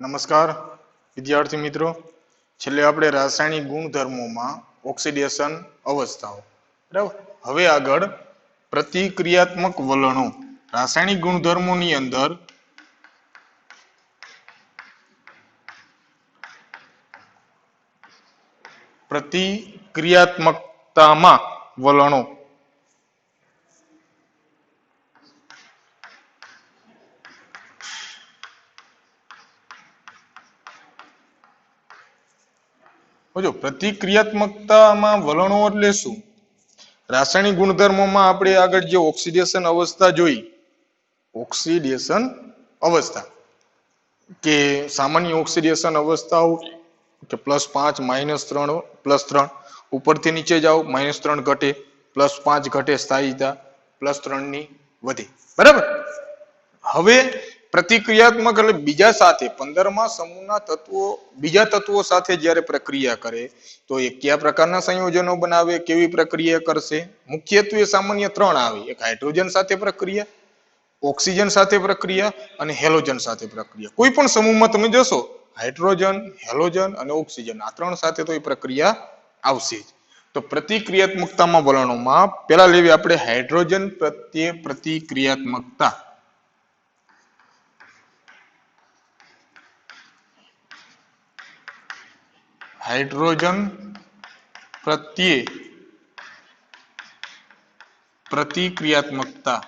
નમસ્કાર વિદ્યાર્થી મિત્રો, છેલ્લે આપણે રાસાયણિક ગુણધર્મોમાં ઓક્સિડેશન અવસ્થાઓ, બરાબર. હવે આગળ પ્રતિક્રિયાત્મક વલણો. રાસાયણિક ગુણધર્મોની અંદર પ્રતિક્રિયાત્મકતામાં વલણો. જો પ્રતિક્રિયાત્મકતામાં વલણો એટલે શું? રાસાયણિક ગુણધર્મોમાં આપણે આગળ જે ઓક્સિડેશન અવસ્થા જોઈ, ઓક્સિડેશન અવસ્થા કે સામાન્ય ઓક્સિડેશન અવસ્થાઓ કે +5 -3 +3 ઉપરથી નીચે જાઓ -3 ઘટે +5 ઘટે સ્થાયીતા +3 ની વધે, બરાબર. હવે પ્રતિક્રિયાત્મક એટલે બીજા સાથે 15મા સમૂહના તત્વો બીજા તત્વો સાથે જ્યારે પ્રક્રિયા કરે તો એ કયા પ્રકારના સંયોજનો બનાવે, કેવી પ્રક્રિયા કરશે? મુખ્યત્વે સામાન્ય 3 આવે. એક હાઇડ્રોજન સાથે પ્રક્રિયા, ઓક્સિજન સાથે પ્રક્રિયા અને હેલોજન સાથે પ્રક્રિયા. કોઈ પણ સમૂહમાં તમે જોશો હાઇડ્રોજન, હેલોજન અને ઓક્સિજન આ 3 સાથે તો એ પ્રક્રિયા આવશે જ. તો પ્રતિક્રિયાત્મકતામાં વલણોમાં પહેલા લેવી આપણે હાઇડ્રોજન પ્રત્યે પ્રતિક્રિયાત્મકતા. હાઇડ્રોજન પ્રત્યે પ્રતિક્રિયાત્મકતા.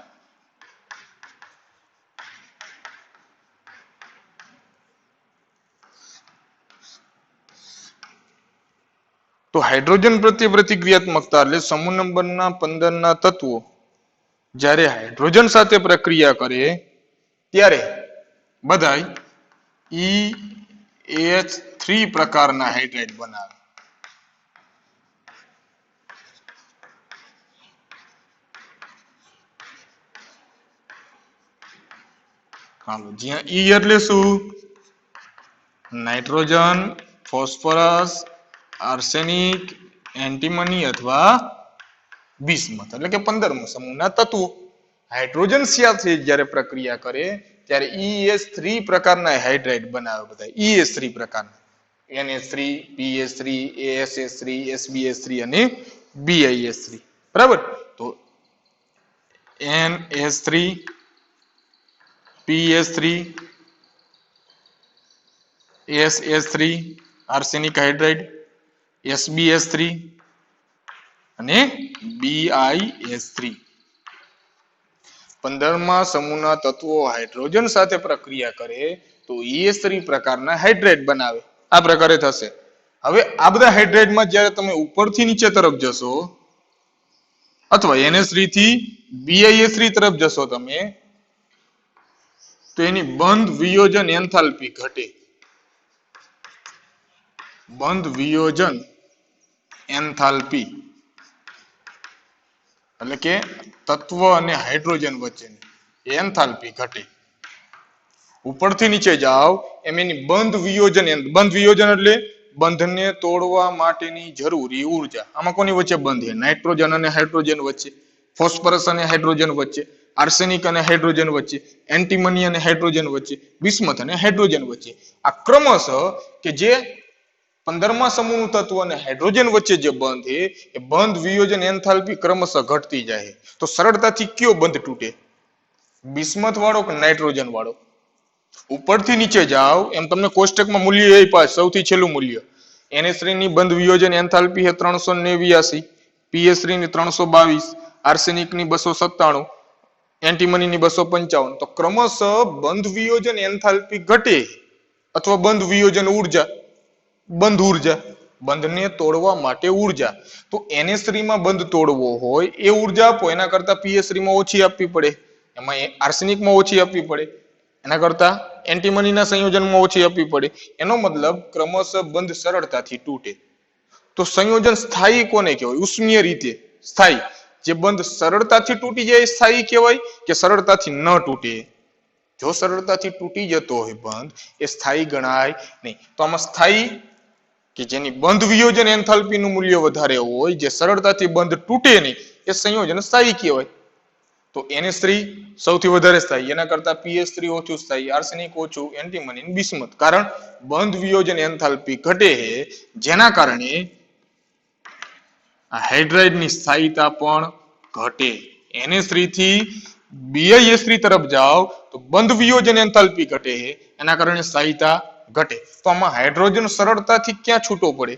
તો હાઇડ્રોજન પ્રત્યે પ્રતિક્રિયાત્મકતા એટલે સમૂહ નંબરના 15 ના તત્વો જ્યારે હાઇડ્રોજન સાથે પ્રક્રિયા કરે ત્યારે બધાય EH3 પ્રકારના હાઇડ્રાઇડ બનાવે. હાલો, જ્યાં E એટલે શું? નાઇટ્રોજન, ફોસ્ફરસ, આર્સેનિક, એન્ટીમની અથવા બિસ્મથ એટલે કે 15મા સમૂહના તત્વો હાઇડ્રોજન સાથે જ્યારે પ્રક્રિયા કરે ત્યારે EH3 પ્રકારના હાઇડ્રાઇડ બનાવે. બધા EH3 પ્રકારના NH3, PH3, ASH3, SBH3 અને BIH3, બરાબર. તો NH3, PH3, SH3 arsenic hydride, SBH3 અને BIH3. 15મા સમૂહના તત્વો હાઇડ્રોજન સાથે પ્રક્રિયા કરે તો EH3 પ્રકારના હાઇડ્રાઇડ બનાવે. આ પ્રકારે થશે. હવે આ બધા હાઇડ્રાઇડમાં જ્યારે તમે ઉપરથી નીચે તરફ જશો અથવા NH3 થી BIH3 તરફ જશો તમે તો એની બંધ વિયોજન એન્થાલ્પી ઘટે. બંધ વિયોજન એન્થાલ્પી એટલે કે તત્વ અને હાઇડ્રોજન વચ્ચેની એન્થાલ્પી ઘટે. ઉપરથી નીચે જાઓ એમ એની બંધ વિયોજન એટલે બંધને તોડવા માટેની જરૂરી ઉર્જા. આમાં કોની વચ્ચે બંધ છે? નાઇટ્રોજન અને હાઇડ્રોજન વચ્ચે, ફોસ્ફરસ અને હાઇડ્રોજન વચ્ચે, આર્સેનિક અને હાઇડ્રોજન વચ્ચે, એન્ટીમની અને હાઇડ્રોજન વચ્ચે, બિસ્મથ અને હાઇડ્રોજન વચ્ચે. આ ક્રમશઃ કે જે 15મા સમૂહનું તત્વ અને હાઇડ્રોજન વચ્ચે જે બંધ છે એ બંધ વિયોજન એન્થાલ્પી ક્રમશઃ ઘટતી જાય. તો સરળતાથી કયો બંધ તૂટે? બિસ્મથ વાળો કે નાઇટ્રોજન વાળો? ઉપરથી નીચે જાઓ એમ તમને કોષ્ટકમાં મૂલ્ય એ પાસ સૌથી છેલ્લું મૂલ્ય NH3 ની બંધ વિયોજન એન્થાલ્પી છે 389, PH3 ની 322, આર્સેનિક ની 297, એન્ટીમની ની 255. તો ક્રમશઃ બંધ વિયોજન એન્થાલ્પી ઘટે અથવા બંધ વિયોજન ઉર્જા, બંધ ઉર્જા, બંધને તોડવા માટે ઉર્જા. તો NH3 માં બંધ તોડવો હોય એ ઉર્જા આપો, એના કરતા PH3 માં ઓછી આપવી પડે, એમાં આર્સેનિકમાં ઓછી આપવી પડે, એના કરતા એન્ટીમનીના સંયોજનમાં ઓછી આપવી પડે. એનો મતલબ ક્રમશઃ બંધ સરળતાથી તૂટે. તો સંયોજન સ્થાયી કોને કહેવાય? ઉષ્મીય રીતે સ્થાયી. જે બંધ સરળતાથી તૂટી જાય એ સ્થાયી કહેવાય કે સરળતાથી ન તૂટે? જો સરળતાથી તૂટી જતો હોય બંધ એ સ્થાયી ગણાય નહીં. તો આમાં સ્થાયી કે જેની બંધ વિયોજન એન્થાલ્પીનું મૂલ્ય વધારે હોય, જે સરળતાથી બંધ તૂટે નહીં, એ સંયોજન સ્થાયી કહેવાય. તો તો NH3 સૌથી વધારે થાય, એના કરતા PH3 ઓછું થાય, આર્સેનિક ઓછું, એન્ટીમની, બિસ્મથ. કારણ બંધ વિયોજન એન્થાલ્પી ઘટે છે, જેના કારણે આ હાઇડ્રાઇડની સ્થાયીતા પણ ઘટે. NH3 થી BiS3 તરફ જાઓ તો બંધ વિયોજન એન્થાલ્પી ઘટે છે, એના કારણે સ્થાયીતા ઘટે. તો આમાં હાઇડ્રોજન સરળતાથી ક્યાં છૂટો પડે?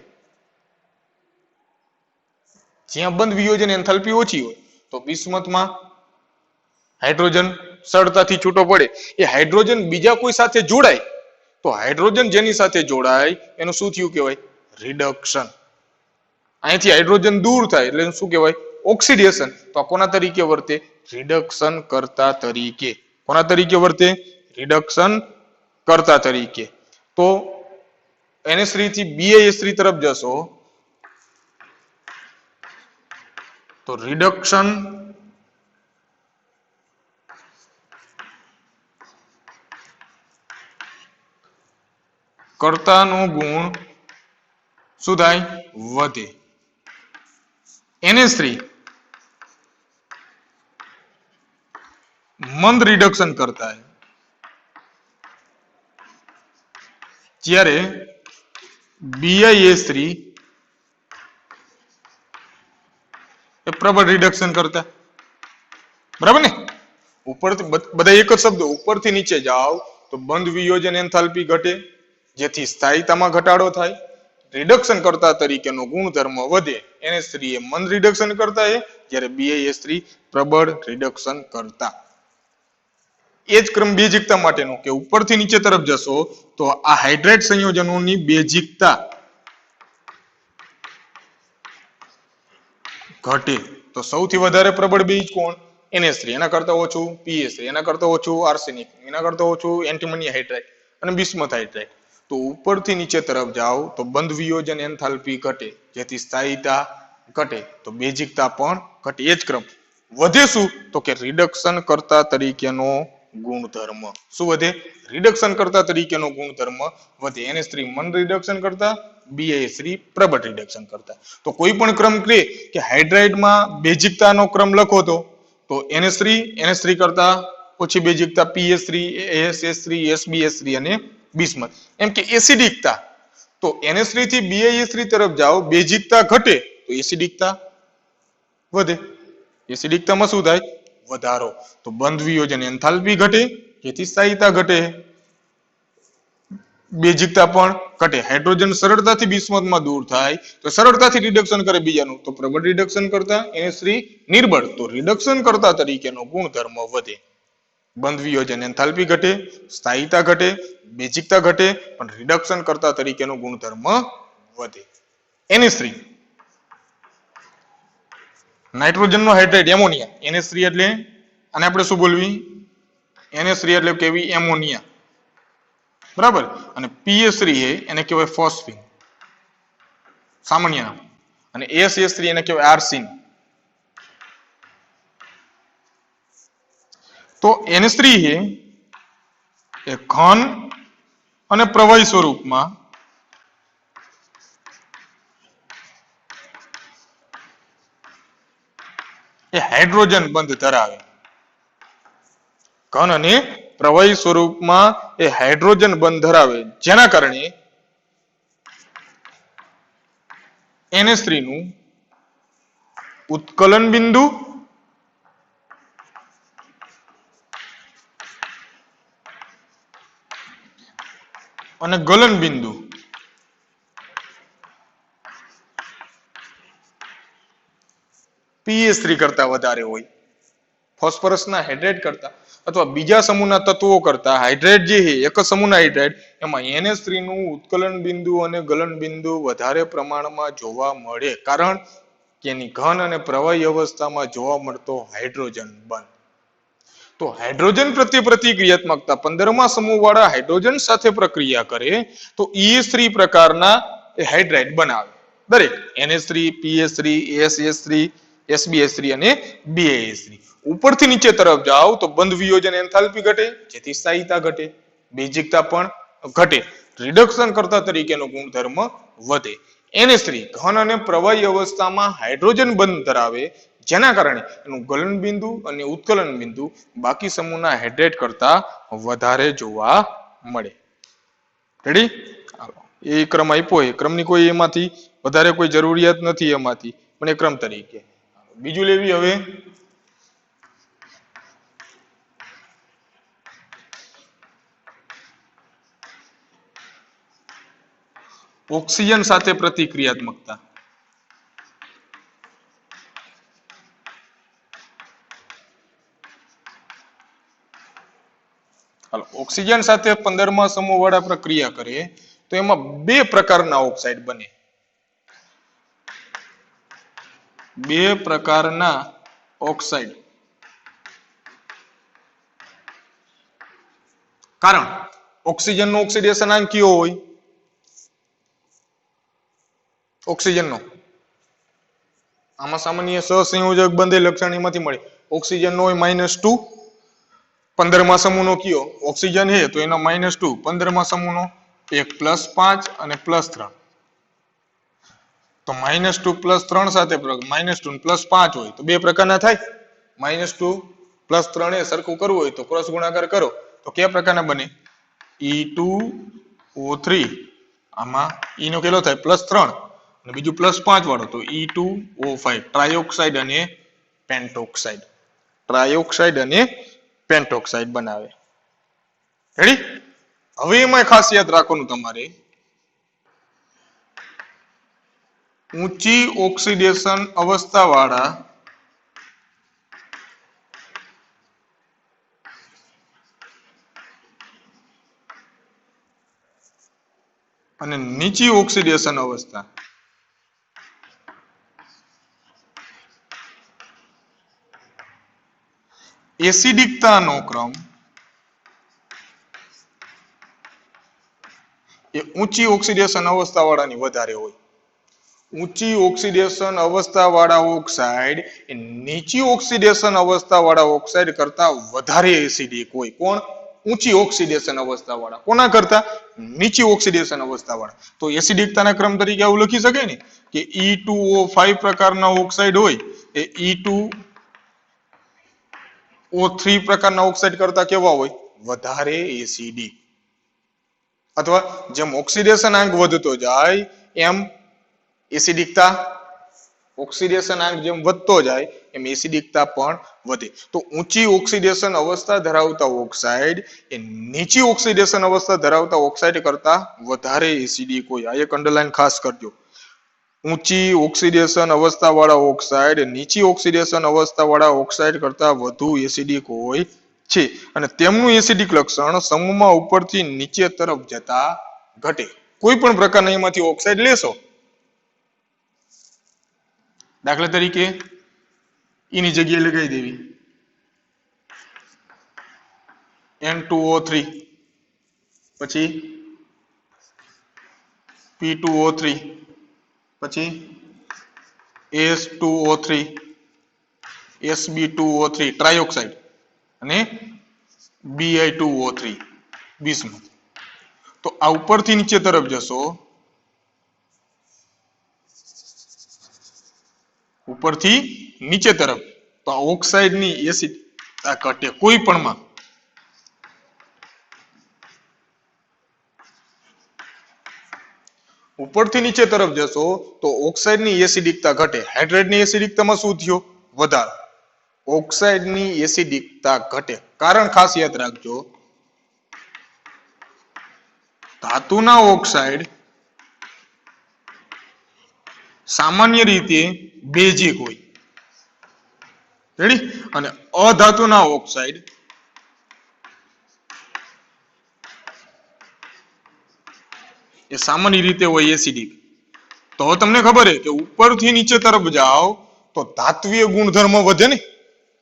જ્યાં બંધ વિયોજન એન્થાલ્પી ઓછી હોય તો બિસ્મથમાં હાઇડ્રોજન સરળતાથી છૂટો પડે. એ હાઇડ્રોજન બીજા કોઈ સાથે જોડાય તો હાઇડ્રોજન જેની સાથે જોડાય એનું શું થયું કહેવાય? રિડક્શન. અહીંથી હાઇડ્રોજન દૂર થાય એટલે શું કહેવાય? ઓક્સિડેશન. તો આ કોના તરીકે વર્તે? રિડક્શન કરતા તરીકે. કોના તરીકે વર્તે? રિડક્શન કરતા તરીકે. તો NH3 થી BiS3 તરફ જશો તો રિડક્શન કરતાનો ગુણ શું થાય? વધે. NH3 મંદ રિડક્શન કરતા है, જ્યારે BiS3 એ પ્રબળ રિડક્શન કરતા. બરાબર ને? ઉપરથી બધા એક જ શબ્દો, ઉપરથી નીચે જાઓ તો બંધ વિયોજન એન્થાલ્પી ઘટે, જેથી સ્થાયીતામાં ઘટાડો થાય. રિડક્શન કરતા તરીકેનો ગુણધર્મ વધે. NH3 એ મંદ રિડક્શન કરતા છે, જ્યારે BiS3 પ્રબળ રિડક્શન કરતા. એ જ ક્રમ બેઝિકતા માટેનો કે ઉપરથી નીચે તરફ જશો તો આ હાઇડ્રાઇડ સંયોજનોની બેઝિકતા ઘટે. તો સૌથી વધારે પ્રબળ બેઝ કોણ? NH3. એના કરતા ઓછું PH3, એના કરતા ઓછું આર્સેનિક, એના કરતા ઓછું એન્ટીમની હાઇડ્રાઇડ અને બિસ્મથ હાઇડ્રાઇડ. તો ઉપરથી નીચે તરફ જાઓ તો બંધ વિયોજન એન્થાલ્પી ઘટે, જેથી સ્થાયીતા ઘટે, તો બેઝિકતા પણ ઘટે. એ જ ક્રમ વધે શું? તો કે રિડક્શન કરતા તરીકેનો ગુણધર્મ. શું વધે? રિડક્શન કરતા તરીકેનો ગુણધર્મ વધે. NH3 મંદ રિડક્શન કરતા, BiS3 પ્રબળ રિડક્શન કરતા. તો કોઈ પણ ક્રમ કહે કે હાઇડ્રાઇડમાં બેઝિકતાનો ક્રમ લખો તો NH3 કરતા ઓછી બેઝિકતા PH3, ASS3, SBS3 અને બિસ્મથ. એમ કે એસિડિકતા. તો NH3 થી BiS3 તરફ જાઓ, બેઝિકતા ઘટે તો એસિડિકતા વધે. એસિડિકતામાં શું થાય? વધારો. તો બંધ વિયોજન એન્થાલ્પી ઘટે, જેથી સ્થાયીતા ઘટે, બેઝિકતા પણ ઘટે. હાઇડ્રોજન સરળતાથી બિસ્મથમાં દૂર થાય તો સરળતાથી રિડક્શન કરે બીજાનું, તો પ્રબળ રિડક્શન કરતા. NH3 નિર્બળ, તો રિડક્શન કરતા તરીકેનો ગુણધર્મ વધે. બંધ વિયોજન એન્થાલ્પી ઘટે, સ્થાયીતા ઘટે, બેઝિકતા ઘટે, પણ રિડક્શન કરતા તરીકેનો ગુણધર્મ વધે. NH3 નાઇટ્રોજનનો hydride ammonia. NH3 એટલે આને આપણે શું બોલવી? NH3 એટલે કેવી? એમોનિયા. બરાબર. અને PH3 છે એને કહેવાય ફોસ્ફીન, સામાન્ય નામ. અને ASS3 એને કહેવાય આર્સિન. તો NH3 છે એ ઘન અને પ્રવાહી સ્વરૂપમાં એ હાઇડ્રોજન બંધ ધરાવે. ઘન અને પ્રવાહી સ્વરૂપમાં એ હાઇડ્રોજન બંધ ધરાવે, જેના કારણે NH3 નું ઉત્કલન બિંદુ અને ગલન બિંદુ PH3 કરતા વધારે હોય. ફોસ્ફરસના હાઇડ્રાઇડ કરતા અથવા બીજા સમૂહના તત્વો કરતા હાઇડ્રાઇડ જે છે એક જ સમૂહના હાઇડ્રાઇડ, એમાં NH3 નું ઉત્કલન બિંદુ અને ગલન બિંદુ વધારે પ્રમાણમાં જોવા મળે, કારણ કે એની ઘન અને પ્રવાહી અવસ્થામાં જોવા મળતો હાઇડ્રોજન બંધ. તો હાઇડ્રોજન પ્રત્યે પ્રતિક્રિયાત્મકતા 15મા સમૂહવાળા હાઇડ્રોજન સાથે પ્રક્રિયા કરે તો EH3 પ્રકારના હાઇડ્રાઇડ બનાવે. દરેક NH3, PH3, ASS3, SBS3 અને BiS3. ઉપરથી નીચે તરફ જાઓ તો બંધ વિયોજન એન્થાલ્પી ઘટે, જેથી સ્થાયીતા ઘટે, બેઝિકતા પણ ઘટે, રિડક્શન કરતા તરીકેનો ગુણધર્મ વધે. NH3 ઘન અને પ્રવાહી અવસ્થામાં હાઇડ્રોજન બંધ ધરાવે, જેના કારણે એનું ગલન બિંદુ અને ઉત્કલન બિંદુ બાકી સમૂહના હાઇડ્રેટ કરતા વધારે જોવા મળે. રેડી? એ ક્રમ આપ્યો એ ક્રમની કોઈ એમાંથી વધારે કોઈ જરૂરિયાત નથી એમાંથી, પણ એ ક્રમ તરીકે. બીજું લેવી હવે ઓક્સિજન સાથે પ્રતિક્રિયાત્મકતા. હાલો, ઓક્સિજન સાથે 15મા સમૂહ વાળા પ્રક્રિયા કરે તો એમાં બે પ્રકારના ઓક્સાઇડ બને. બે પ્રકારના ઓક્સાઇડ. કારણ ઓક્સિજન નો ઓક્સિડેશન આંક કયો હોય? ઓક્સિજન નો આમાં સામાન્ય સહસંયોજક બંધ લક્ષણ એમાંથી મળે. ઓક્સિજન નો હોય -2, 15મા સમૂહનો કયો? ઓક્સિજન હે તો એનો -2, 15મા સમૂહનો એક +5 અને +3. તો -2 +3 સાથે -2 ને +5 હોય તો બે પ્રકારના થાય. -2 +3 એ સરખું કરવું હોય તો ક્રોસ ગુણાકાર કરો તો કયા પ્રકારના બને? E2O3. આમાં E નો કેટલો થાય? +3 અને બીજું +5 વાળો તો E2O5. ટ્રાયોક્સાઇડ અને પેન્ટોક્સાઇડ. ટ્રાયોક્સાઇડ અને પેન્ટોક્સાઇડ બનાવે. રેડી? હવે એમાં ખાસ યાદ રાખવાનું તમારે ઊંચી ઓક્સિડેશન અવસ્થા વાળા અને નીચી ઓક્સિડેશન અવસ્થા એસિડિકતાનો ક્રમ એ ઊંચી ઓક્સિડેશન અવસ્થા વાળાની વધારે હોય. ઊંચી ઓક્સિડેશન અવસ્થા વાળા ઓક્સાઇડ એ નીચી ઓક્સિડેશન અવસ્થા વાળા ઓક્સાઇડ કરતા વધારે એસિડિક હોય. કોણ? ઊંચી ઓક્સિડેશન અવસ્થા વાળા. કોના કરતા? નીચી ઓક્સિડેશન અવસ્થા વાળા. તો એસિડિકતાના ક્રમ તરીકે આવું લખી શકાય ને કે E2O5 પ્રકારના ઓક્સાઇડ હોય એ E2O3 પ્રકારના ઓક્સાઇડ કરતા કેવા હોય? વધારે એસિડિક. અથવા જેમ ઓક્સિડેશન આંક વધતો જાય એમ એસિડિકતા, ઓક્સિડેશન આંક જેમ વધતો જાય એમ એસિડિકતા પણ વધે. તો ઊંચી ઓક્સિડેશન અવસ્થા ધરાવતા ઓક્સાઇડ એ નીચી ઓક્સિડેશન અવસ્થા ધરાવતા ઓક્સાઇડ કરતા વધારે એસિડિક હોય. આ એક અંડરલાઈન ખાસ કરજો. ઊંચી ઓક્સિડેશન અવસ્થા વાળા ઓક્સાઇડ નીચી ઓક્સિડેશન અવસ્થા વાળા ઓક્સાઇડ કરતા વધુ એસિડિક હોય છે અને તેમનું એસિડિક લક્ષણ સમૂહમાં ઉપરથી નીચે તરફ જતા ઘટે. કોઈ પણ પ્રકારના એમાંથી ઓક્સાઇડ લેશો, દાખલા તરીકે એની જગ્યાએ લગાવી દેવી N2O3, પછી P2O3, પછી S2O3, Sb2O3 ટ્રાયોક્સાઇડ અને Bi2O3 બિસ્મથ. તો આ ઉપરથી નીચે તરફ જશો, ઉપરથી નીચે તરફ તો આ ઓક્સાઇડની એસિડિકતા ઘટે. કોઈ પણમાં ઉપરથી નીચે તરફ જશો તો ઓક્સાઇડની એસિડિકતા ઘટે. હાઇડ્રેટની એસિડિકતામાં શું થયો? વધારો. ઓક્સાઇડની એસિડિકતા ઘટે. કારણ ખાસ યાદ રાખજો, ધાતુના ઓક્સાઇડ સામાન્ય રીતે બેઝિક હોય. રેડી? અને અધાતુના ઓક્સાઇડ એ સામાન્ય રીતે હોય એસિડિક. તો હવે તમને ખબર છે કે ઉપરથી નીચે તરફ જાઓ તો ધાત્વીય ગુણધર્મ વધે ને,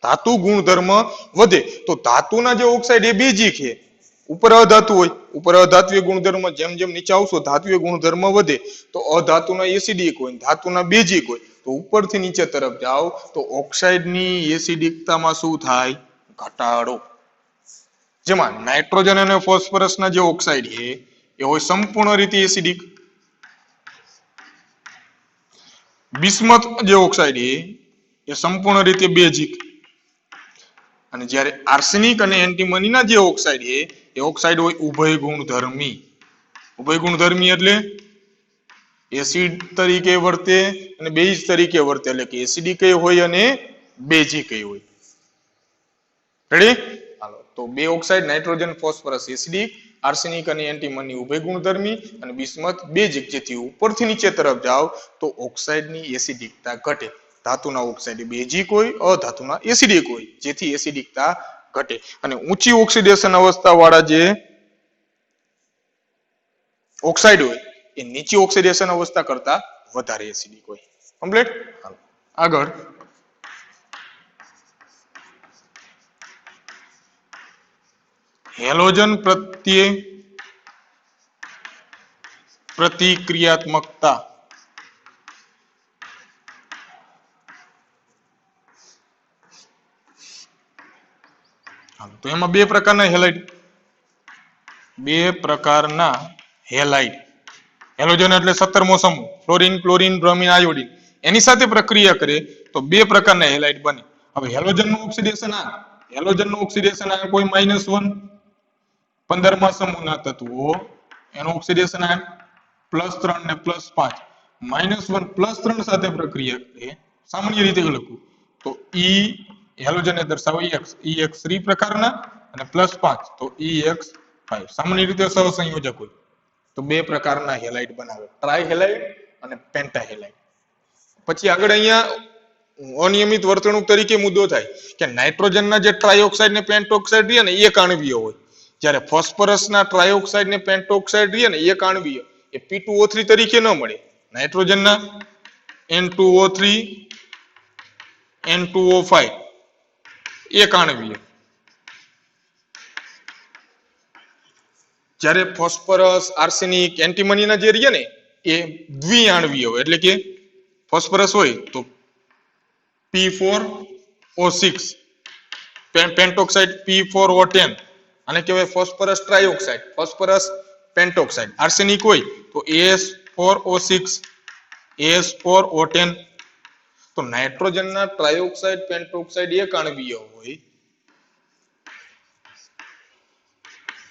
ધાતુ ગુણધર્મ વધે. તો ધાતુના જે ઓક્સાઇડ એ બેઝિક છે, ઉપર અધાતુ હોય, ઉપર અધાત્વીય ગુણધર્મ, જેમ જેમ નીચે આવશો ધાત્વીય ગુણધર્મ વધે. તો અધાતુના એસિડિક હોય, ધાતુના બેઝિક હોય. તો ઉપરથી નીચે તરફ જાઓ તો ઓક્સાઇડની એસિડિકતામાં શું થાય? ઘટાડો. જેમાં નાઇટ્રોજન અને ફોસ્ફરસના જે ઓક્સાઇડ છે એ હોય સંપૂર્ણ રીતે એસિડિક. બિસ્મથ જે ઓક્સાઇડ છે એ સંપૂર્ણ રીતે બેઝિક. અને જ્યારે આર્સેનિક અને એન્ટીમનીના જે ઓક્સાઇડ છે એ ઓક્સાઇડ હોય ઉભય ગુણધર્મી. ઉભય ગુણધર્મી એટલે એસિડ તરીકે વર્તે અને બેઝ તરીકે વર્તે, એટલે કે એસિડિક હોય અને બેઝિક હોય. રેડી? હાલો, તો બે oxide nitrogen phosphorus acidic, arsenic અને એન્ટીમની ઉભય ગુણધર્મી અને બિસ્મથ બેઝિક. જેથી ઉપરથી નીચે તરફ જાવ તો ઓક્સાઇડની એસિડિકતા ઘટે. ધાતુના ઓક્સાઇડ બેઝિક હોય, અધાતુના એસિડિક હોય, જેથી એસિડિકતા ઘટે. અને ઊંચી ઓક્સિડેશન અવસ્થા વાળા જે ઓક્સાઇડ હોય એ નીચી ઓક્સિડેશન અવસ્થા કરતા વધારે એસિડિક હોય. કમ્પ્લીટ? આગળ હેલોજન પ્રત્યે પ્રતિક્રિયાત્મકતા. તો એમાં બે પ્રકારના હેલાઇડ. બે પ્રકારના હેલાઇડ. હેલોજન એટલે 17મો સમૂહ, ફ્લોરિન, ક્લોરિન, બ્રોમિન, આયોડિન. એની સાથે પ્રક્રિયા કરે તો બે પ્રકારના હેલાઇડ બને. હવે હેલોજનનું ઓક્સિડેશન આ, હેલોજનનું ઓક્સિડેશન આ કોઈ -1, 15મા સમૂહના તત્વો, એનું ઓક્સિડેશન આ +3 ને +5, -1 +3 સાથે પ્રક્રિયા કરે. સામાન્ય રીતે લખું તો ઈ હેલોજન દર્શાવો EX3 પ્રકારના અને +5 તો EX5. સામાન્ય રીતે સહસંયોજક હોય તો બે પ્રકારના હેલાઇડ બનાવે, ટ્રાય હેલાઇડ અને પેન્ટા હેલાઇડ. પછી આગળ અહીંયા અનિયમિત વર્તણૂક તરીકે મુદ્દો થાય કે નાઇટ્રોજનના જે ટ્રાયોક્સાઇડ ને પેન્ટોક્સાઇડ રહે ને એ આણ્વીય હોય, જ્યારે ફોસ્ફરસના ટ્રાયોક્સાઇડ ને પેન્ટોક્સાઇડ રહે ને એ આણ્વીય, એ P2O3 તરીકે ન મળે. નાઇટ્રોજનના N2O3, N2O5 એક આણ્વીય, જ્યારે ફોસ્ફરસ, આર્સેનિક, એન્ટીમનીના જે રહે ને એ દ્વિઆણ્વીય હોય, એટલે કે ફોસ્ફરસ હોય તો P4O6, પેન્ટોક્સાઇડ P4O10, આને કહેવાય ફોસ્ફરસ ટ્રાયોક્સાઇડ, ફોસ્ફરસ પેન્ટોક્સાઇડ. આર્સેનિક હોય તો AS4O6, AS4O10. તો નાઇટ્રોજનના ટ્રાયોક્સાઇડ, પેન્ટોક્સાઇડ એક આણ્વીય હોય,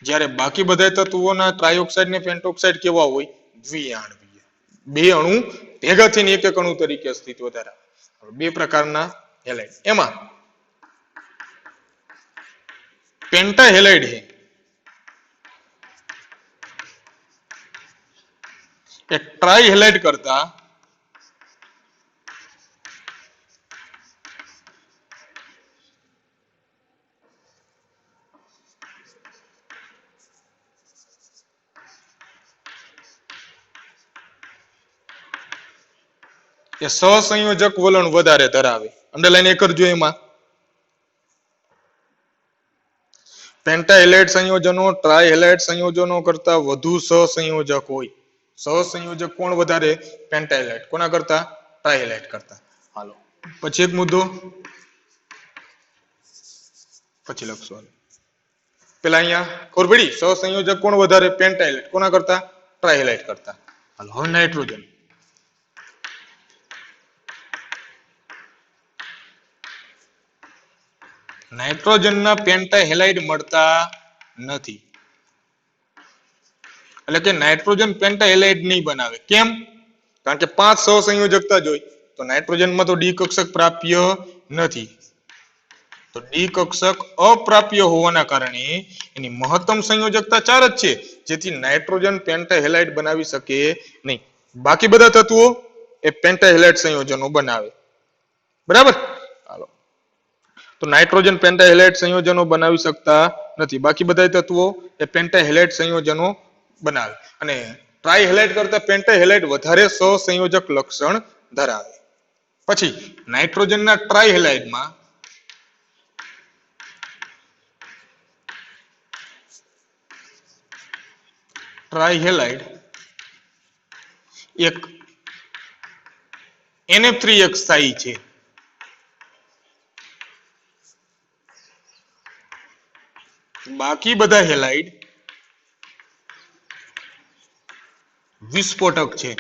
જ્યારે બાકી બધા તત્વોના ટ્રાયોક્સાઇડ ને પેન્ટોક્સાઇડ કેવા હોય? દ્વિઆણ્વીય. બે અણુ ભેગા થઈને એક એક અણુ તરીકે અસ્તિત્વ ધરાવે. બે પ્રકારના હેલાઇડ. એમાં પેન્ટા હેલાઇડ છે એ ટ્રાય હેલાઇડ કરતા એ સહસંયોજક વલણ વધારે ધરાવે. અંડરલાઈન એ કરજો. એમાં પેન્ટા હેલાઇડ સંયોજનો ટ્રાય હેલાઇડ સંયોજનો કરતા વધુ સહસંયોજક હોય. સહસંયોજક કોણ વધારે? પેન્ટા હેલાઇડ. કોના કરતા? ટ્રાય હેલાઇડ કરતા. હાલો, પછી એક મુદ્દો પછી લખશું. પેલા અહીંયા ખબર પડી? સહસંયોજક કોણ વધારે? પેન્ટા હેલાઇડ. કોના કરતા? ટ્રાય હેલાઇડ કરતા. હાલો, હવે નાઇટ્રોજન. નાઇટ્રોજનના પેન્ટા હેલાઇડ મળતા નથી, એટલે કે નાઇટ્રોજન પેન્ટા હેલાઇડ નહીં બનાવે. કેમ? કારણ કે 5 સહસંયોજકતા જ હોય તો નાઇટ્રોજનમાં તો ડી કક્ષક પ્રાપ્ય નથી. તો ડી કક્ષક અપ્રાપ્ય હોવાના કારણે એની મહત્તમ સંયોજકતા 4 જ છે, જેથી નાઇટ્રોજન પેન્ટા હેલાઇડ બનાવી શકે નહીં. બાકી બધા તત્વો એ પેન્ટા હેલાઇડ સંયોજનો બનાવે. બરાબર? હાલો, તો નાઇટ્રોજન પેન્ટા હેલાઇડ સંયોજનો બનાવી શકતા નથી. બાકી બધા તત્વો એ પેન્ટા હેલાઇડ સંયોજનો બનાવે. અને ટ્રાય હેલાઇડ કરતા પેન્ટા હેલાઇડ વધારે સહસંયોજક લક્ષણ ધરાવે. પછી નાઇટ્રોજનના ટ્રાય હેલાઇડમાં ટ્રાય હેલાઇડ એક NF3 એક સ્થાયી છે. બાકી બધા હેલાઇડ વિસ્ફોટક છે.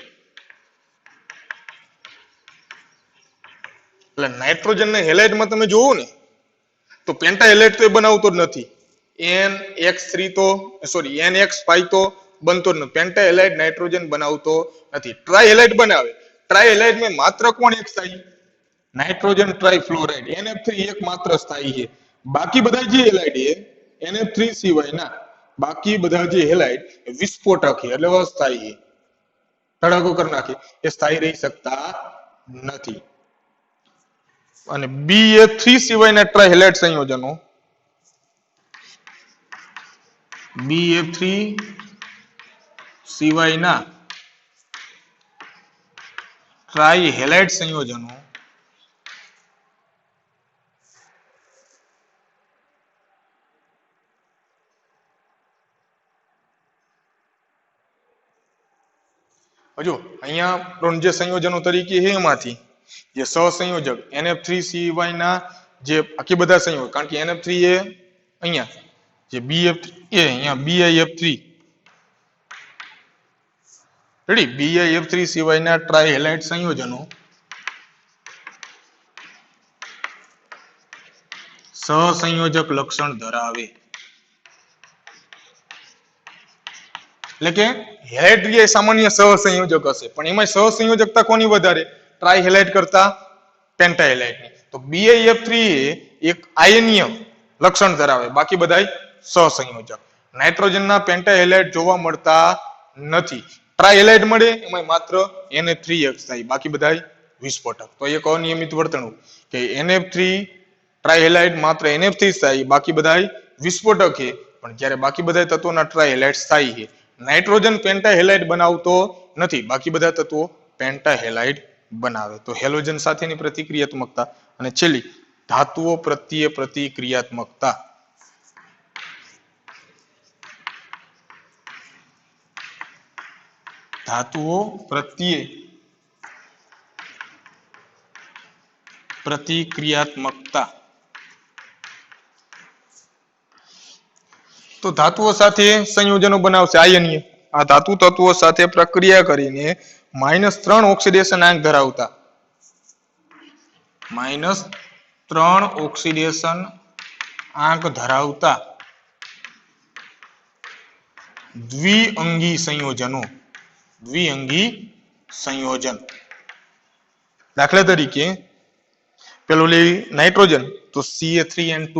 એટલે નાઇટ્રોજન ને હેલાઇડમાં તમે જોવો ને તો પેન્ટા હેલાઇડ તો એ બનાવતો જ નથી. NX3 તો સોરી NX5 તો બનતો જ નથી. પેન્ટા હેલાઇડ નાઇટ્રોજન બનાવતો નથી. ટ્રાય હેલાઇડ બનાવે. ટ્રાય હેલાઇડ में માત્ર કોણ એક સ્થાયી? નાઇટ્રોજન ટ્રાઇફ્લોરાઇડ NF3 એક માત્ર સ્થાયી છે. બાકી બધા જે હેલાઇડ છે NF3 સિવાયના બાકી બધા જે હેલાઇડ વિસ્ફોટક છે એટલે અસ્થાયી છે. ધડાકો કરી નાખે એ સ્થાયી રહી શકતા નથી. અને BF3 સિવાયના ટ્રાયહેલાઇડ સંયોજનો BF3 સિવાયના ટ્રાયહેલાઇડ સંયોજનો હજુ અહીંયા જે સંયોજનો તરીકે છે એમાંથી જે સહસંયોજક NF3 સિવાયના જે બાકી બધા સંયોજક કારણ કે NF3 એ અહીંયા જે BF એ અહીંયા BIF3 રેડી BIF3 સિવાયના ટ્રાયહેલાઇડ સંયોજનો સહસંયોજક લક્ષણ ધરાવે એટલે કે હેલાઇડ એ સામાન્ય સહસંયોજક હશે પણ એમાં સહસંયોજકતા કોની વધારે ટ્રાયહેલાઇડ કરતા પેન્ટાહેલાઇડની તો BIF3 એ એક આયનીય લક્ષણ ધરાવે બાકી બધાય સહસંયોજક નાઇટ્રોજનના પેન્ટાહેલાઇડ જોવા મળતા નથી ટ્રાયહેલાઇડ મળે એમાં માત્ર NF3 એક સ્થાયી બાકી બધાય વિસ્ફોટક તો એક અનિયમિત વર્તણૂક કે NF3 ટ્રાયહેલાઇડ માત્ર NF3 સ્થાયી બાકી બધાય વિસ્ફોટક છે પણ જ્યારે બાકી બધા તત્વોના ટ્રાયહેલાઇડ સ્થાયી છે નાઇટ્રોજન પેન્ટાહેલાઇડ બનાવતો નથી બાકી બધા તત્વો પેન્ટાહેલાઇડ બનાવે તો હેલોજન સાથેની પ્રતિક્રિયાત્મકતા અને છેલ્લી ધાતુઓ પ્રત્યે પ્રતિક્રિયાત્મકતા ધાતુઓ પ્રત્યે પ્રતિક્રિયાત્મકતા તો ધાતુઓ સાથે સંયોજનો બનાવશે આયનીય આ ધાતુ તત્વો સાથે પ્રક્રિયા કરીને -3 ઓક્સિડેશન આંક ધરાવતા -3 ઓક્સિડેશન આંક ધરાવતા દ્વિઅંગી સંયોજન દાખલા તરીકે પેલું લે નાઇટ્રોજન તો Ca3N2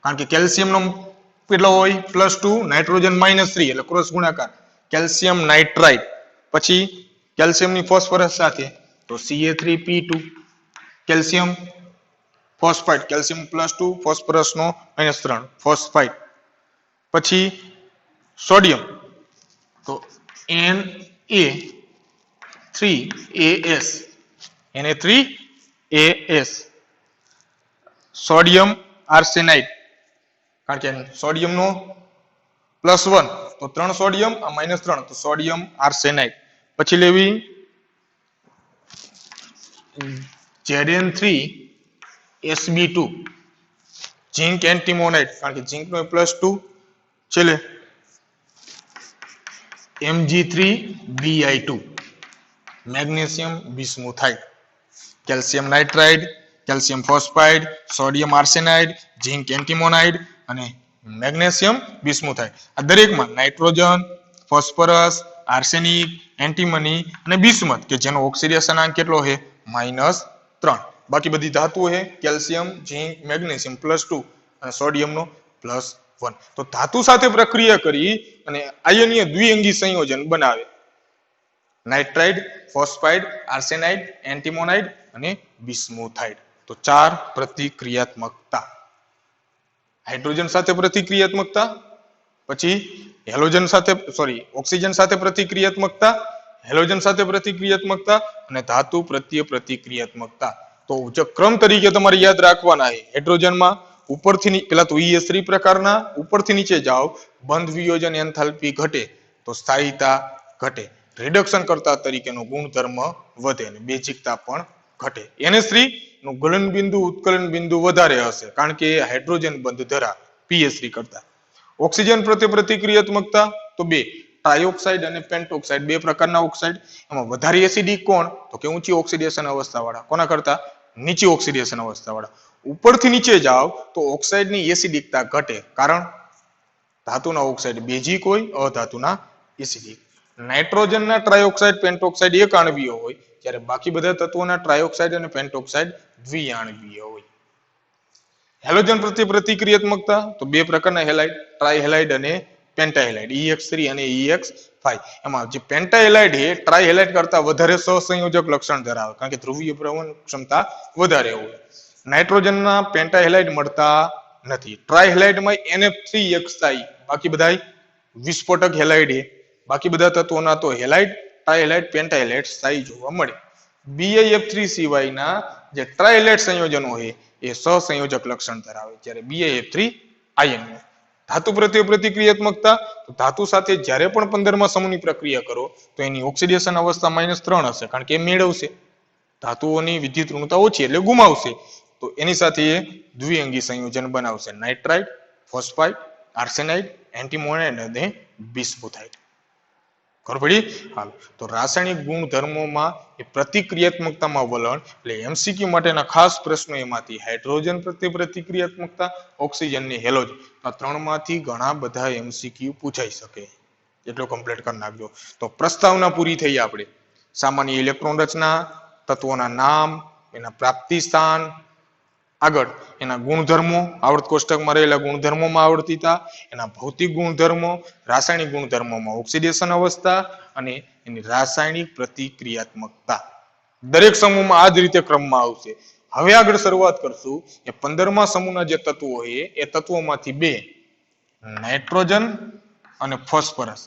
કારણ કે કેલ્શિયમ નો કેટલો હોય +2 નાઇટ્રોજન -3 એટલે ક્રોસ ગુણાકાર કેલ્શિયમ નાઇટ્રાઇડ પછી કેલ્શિયમ ની ફોસ્ફરસ સાથે તો Ca3P2 calcium phosphide calcium +2 phosphorus નો -3 ફોસ્ફાઇડ પછી સોડિયમ તો Na3AS સોડિયમ આર્સેનાઇડ કારણ કે સોડિયમ નો +1 તો 3 સોડિયમ આ -3 તો સોડિયમ આર્સેનાઇડ પછી લેવી Zn3Sb2 ઝિંક એન્ટીમોનાઇડ કારણ કે ઝિંક નો +2 છેલ્લે Mg3Bi2 magnesium bismuthide calcium nitride calcium phosphide sodium arsenide zinc antimonide અને મેગ્નેશિયમ બિસ્મુથાઇડ આ દરેકમાં નાઇટ્રોજન ફોસ્ફરસ આર્સેનિક એન્ટીમની અને બિસ્મથ કે જેનો ઓક્સિડેશન આંક કેટલો છે -3 બાકી બધી ધાતુઓ છે કેલ્શિયમ ઝિંક મેગ્નેશિયમ +2 અને સોડિયમ નો +1 તો ધાતુ સાથે પ્રક્રિયા કરી અને આયનીય દ્વિઅંગી સંયોજન બનાવે નાઇટ્રાઇડ ફોસ્ફાઇડ આર્સેનાઇડ એન્ટીમોનાઇડ અને બિસ્મુથાઇડ તો 4 પ્રતિક્રિયાત્મકતા હાઇડ્રોજન સાથે પ્રતિક્રિયાત્મકતા પછી હેલોજન સાથે ઓક્સિજન સાથે પ્રતિક્રિયાત્મકતા હેલોજન સાથે પ્રતિક્રિયાત્મકતા અને ધાતુ પ્રત્યે પ્રતિક્રિયાત્મકતા તો જે ક્રમ તરીકે તમારે યાદ રાખવાના છે હાઇડ્રોજનમાં ઉપરથી પેલા તો ES3 પ્રકારના ઉપરથી નીચે જાઓ બંધ વિયોજન એન્થાલ્પી ઘટે તો સ્થાયીતા ઘટે રિડક્શન કરતા તરીકેનો ગુણધર્મ વધે અને બેઝિકતા પણ ઘટે NH3 નું ગલન બિંદુ ઉત્કલન બિંદુ વધારે હશે કારણ કે હાઇડ્રોજન બંધ ધરાવે PH3 કરતા ઓક્સિજન પ્રત્યે પ્રતિક્રિયાત્મકતા તો 2 ટ્રાયોક્સાઇડ અને પેન્ટોક્સાઇડ બે પ્રકારના ઓક્સાઇડ. એમાં વધારે એસિડિક કોણ? તો કે ઊંચી ઓક્સિડેશન અવસ્થા વાળા. કોના કરતા? નીચી ઓક્સિડેશન અવસ્થા વાળા. ઉપરથી નીચે જાવ તો ઓક્સાઇડની એસિડિકતા ઘટે. કારણ ધાતુના ઓક્સાઇડ બેઝિક હોય, અધાતુના એસિડિક. નાઇટ્રોજનના ટ્રાયોક્સાઇડ પેન્ટોક્સાઇડ એક આણ્વીય હોય, જ્યારે બાકી બધા તત્વોના ટ્રાયોક્સાઇડ અને પેન્ટોક્સાઇડ દ્વિઆણ્વીય હોય. હેલોજન પ્રત્યે પ્રતિક્રિયાત્મકતા તો બે પ્રકારના હેલાઇડ, ટ્રાયહેલાઇડ અને પેન્ટાહેલાઇડ, EX3 અને EX5. એમાં જે પેન્ટાહેલાઇડ છે ટ્રાયહેલાઇડ કરતા વધારે સહસંયોજક લક્ષણ ધરાવે, કારણ કે ધ્રુવીય પ્રવહન ક્ષમતા વધારે હોય. નાઇટ્રોજનના પેન્ટાહેલાઇડ મળતા નથી. ટ્રાયહેલાઇડમાં NF3 એક સ્થાયી, બાકી બધા વિસ્ફોટક હેલાઇડ છે. બાકી બધા તત્વોના તો હેલાઇડ, ટ્રાયહેલાઇડ, પેન્ટાહેલાઇડ સ્થાયી જોવા મળે. BiF3 સિવાયના જે ટ્રાયહેલાઇડ સંયોજનો છે એ સહસંયોજક લક્ષણ ધરાવે, જ્યારે BiF3 આયનીય. ધાતુ પ્રત્યે પ્રતિક્રિયાત્મકતા તો ધાતુ સાથે જ્યારે પણ 15મા સમૂહની પ્રક્રિયા કરો તો એની ઓક્સિડેશન અવસ્થા -3 હશે, કારણ કે એ મેળવશે. ધાતુઓની વિદ્યુત ઋણતા ઓછી એટલે ગુમાવશે, તો એની સાથે એ દ્વિઅંગી સંયોજન બનાવશે. નાઇટ્રાઇડ, ફોસ્ફાઇડ, આર્સેનાઇડ, એન્ટીમોનાઇડ અને બિસ્મુથાઇડ. ખબર પડી? હાલ તો રાસાયણિક ગુણધર્મોમાં એ પ્રતિક્રિયાત્મકતામાં વલણ એટલે MCQ માટેના ખાસ પ્રશ્નો એમાંથી હાઇડ્રોજન પ્રત્યે પ્રતિક્રિયાત્મકતા, ઓક્સિજનની હેલોજન, આ ત્રણમાંથી ઘણા બધા MCQ પૂછાઈ શકે. એટલો કમ્પ્લીટ કરી નાખજો. તો પ્રસ્તાવના પૂરી થઈ. આપણે સામાન્ય ઇલેક્ટ્રોન રચના, તત્વોના નામ, એના પ્રાપ્તિ સ્થાન, આગળ એના ગુણધર્મો, આવર્ત કોષ્ટકમાં રહેલા ગુણધર્મોમાં આવર્તિતા, એના ભૌતિક ગુણધર્મો, રાસાયણિક ગુણધર્મોમાં ઓક્સિડેશન અવસ્થા અને એની રાસાયણિક પ્રતિક્રિયાત્મકતા. દરેક સમૂહમાં આ જ રીતે ક્રમમાં આવશે. હવે આગળ શરૂઆત કરશું એ 15મા સમૂહના જે તત્વો છે એ તત્વોમાંથી બે, નાઇટ્રોજન અને ફોસ્ફરસ.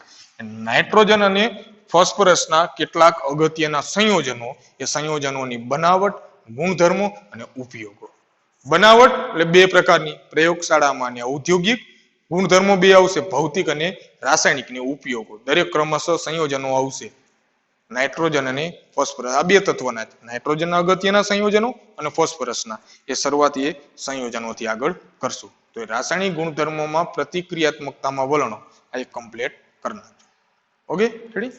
નાઇટ્રોજન અને ફોસ્ફરસના કેટલાક અગત્યના સંયોજનો, એ સંયોજનોની બનાવટ, ગુણધર્મો અને ઉપયોગો. બનાવટ એટલે બે પ્રકારની, પ્રયોગશાળામાં અને ઔદ્યોગિક. ગુણધર્મો બે આવશે, ભૌતિક અને રાસાયણિક. ને ઉપયોગો દરેક ક્રમશઃ સંયોજનો આવશે. નાઇટ્રોજન અને ફોસ્ફરસ આ બે તત્વના, નાઇટ્રોજનના અગત્યના સંયોજનો અને ફોસ્ફરસના, એ શરૂઆત એ સંયોજનોથી આગળ કરશું. તો એ રાસાયણિક ગુણધર્મોમાં પ્રતિક્રિયાત્મકતામાં વલણો આ એક કમ્પ્લીટ કરી નાખજો. Okay, ready?